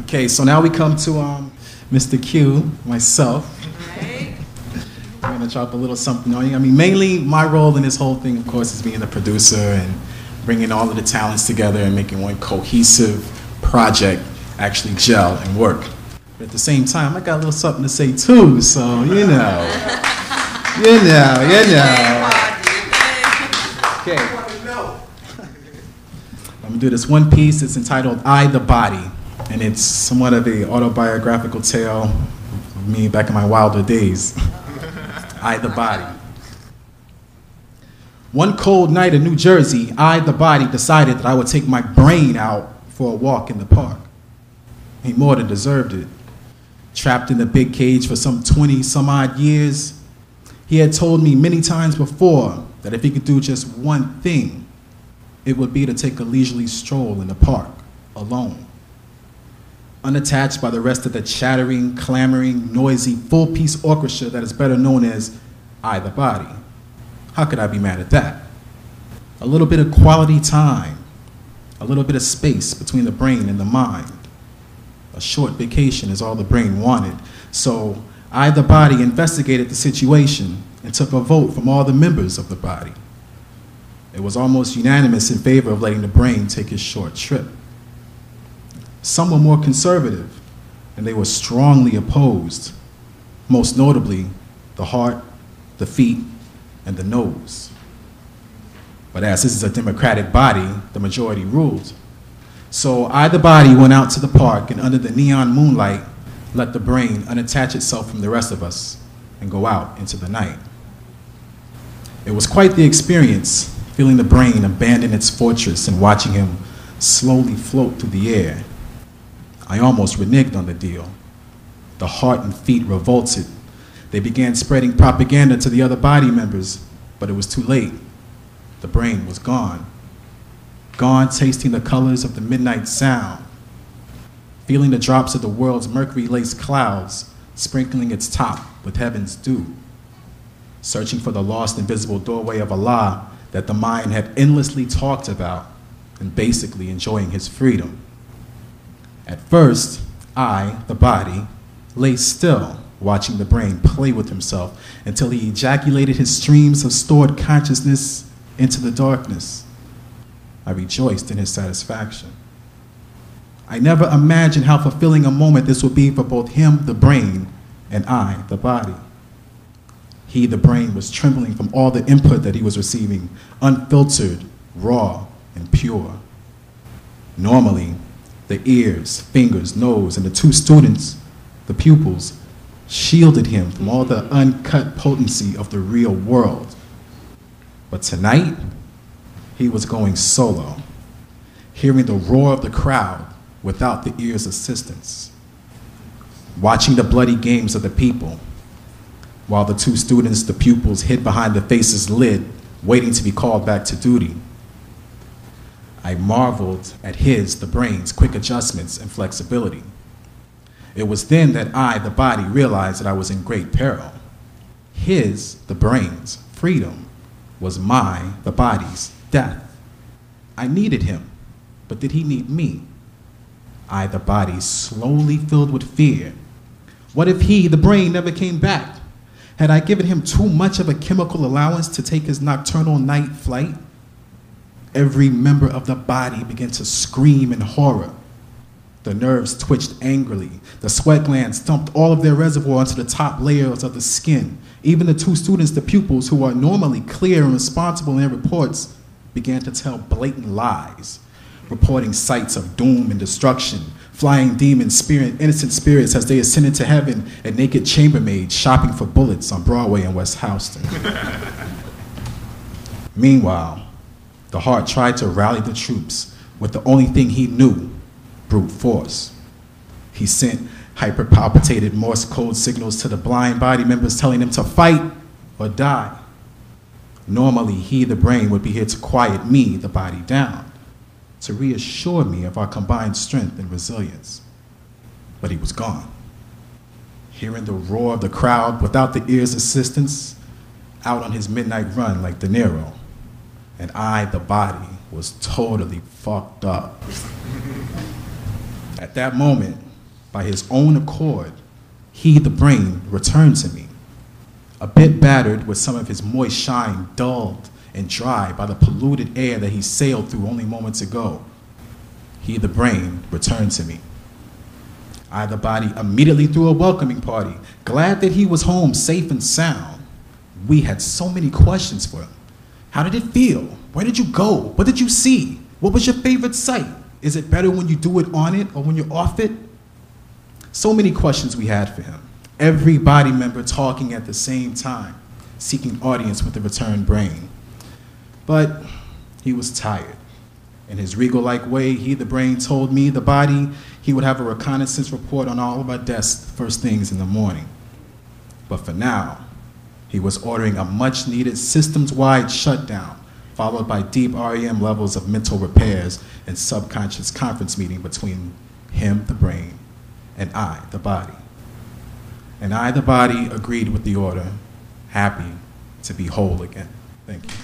Okay, so now we come to Mr. Q, myself. Right. I'm gonna drop a little something on you. I mean, mainly my role in this whole thing, of course, is being the producer and bringing all of the talents together and making one cohesive project actually gel and work. But at the same time, I got a little something to say too, so you know. Okay. I'm gonna do this one piece. It's entitled "I the Body," and it's somewhat of a autobiographical tale of me back in my wilder days. I the Body. One cold night in New Jersey, I the Body decided that I would take my brain out for a walk in the park. He more than deserved it. Trapped in the big cage for some 20-some-odd years, he had told me many times before that if he could do just one thing, it would be to take a leisurely stroll in the park, alone. Unattached by the rest of the chattering, clamoring, noisy, full-piece orchestra that is better known as I the Body. How could I be mad at that? A little bit of quality time, a little bit of space between the brain and the mind. A short vacation is all the brain wanted. So I the Body investigated the situation and took a vote from all the members of the body. It was almost unanimous in favor of letting the brain take his short trip. Some were more conservative, and they were strongly opposed, most notably the heart, the feet, and the nose. But as this is a democratic body, the majority ruled. So I the Body went out to the park and under the neon moonlight, let the brain unattach itself from the rest of us and go out into the night. It was quite the experience, feeling the brain abandon its fortress and watching him slowly float through the air. I almost reneged on the deal. The heart and feet revolted. They began spreading propaganda to the other body members, but it was too late. The brain was gone. Gone tasting the colors of the midnight sound, feeling the drops of the world's mercury-laced clouds, sprinkling its top with heaven's dew, searching for the lost invisible doorway of Allah that the mind had endlessly talked about, and basically enjoying his freedom. At first, I, the body, lay still, watching the brain play with himself until he ejaculated his streams of stored consciousness into the darkness. I rejoiced in his satisfaction. I never imagined how fulfilling a moment this would be for both him, the brain, and I, the body. He, the brain, was trembling from all the input that he was receiving, unfiltered, raw, and pure. Normally, the ears, fingers, nose, and the two students, the pupils, shielded him from all the uncut potency of the real world. But tonight, he was going solo, hearing the roar of the crowd without the ear's assistance, watching the bloody games of the people, while the two students, the pupils, hid behind the face's lid, waiting to be called back to duty. I marveled at his, the brain's, quick adjustments and flexibility. It was then that I, the body, realized that I was in great peril. His, the brain's, freedom was my, the body's, death. I needed him, but did he need me? I, the body, slowly filled with fear. What if he, the brain, never came back? Had I given him too much of a chemical allowance to take his nocturnal night flight? Every member of the body began to scream in horror. The nerves twitched angrily. The sweat glands dumped all of their reservoir onto the top layers of the skin. Even the two students, the pupils, who are normally clear and responsible in their reports, began to tell blatant lies, reporting sights of doom and destruction, flying demons spearing innocent spirits as they ascended to heaven, and naked chambermaids shopping for bullets on Broadway and West Houston. Meanwhile, the heart tried to rally the troops with the only thing he knew, brute force. He sent hyperpalpitated Morse code signals to the blind body members telling them to fight or die. Normally, he, the brain, would be here to quiet me, the body, down, to reassure me of our combined strength and resilience. But he was gone. Hearing the roar of the crowd without the ear's assistance, out on his midnight run like De Niro. And I, the body, was totally fucked up. At that moment, By his own accord, he, the brain, returned to me. A bit battered with some of his moist shine dulled and dry by the polluted air that he sailed through only moments ago. He, the brain, returned to me. I, the body, immediately threw a welcoming party, glad that he was home safe and sound. We had so many questions for him. How did it feel? Where did you go? What did you see? What was your favorite sight? Is it better when you do it on it or when you're off it? So many questions we had for him. Every body member talking at the same time, seeking audience with the returned brain. But he was tired. In his regal-like way, he, the brain, told me, the body, he would have a reconnaissance report on all of our desks first things in the morning. But for now, he was ordering a much-needed systems-wide shutdown, followed by deep REM levels of mental repairs and subconscious conference meeting between him, the brain, and I, the body. And I, the body, agreed with the order, happy to be whole again. Thank you.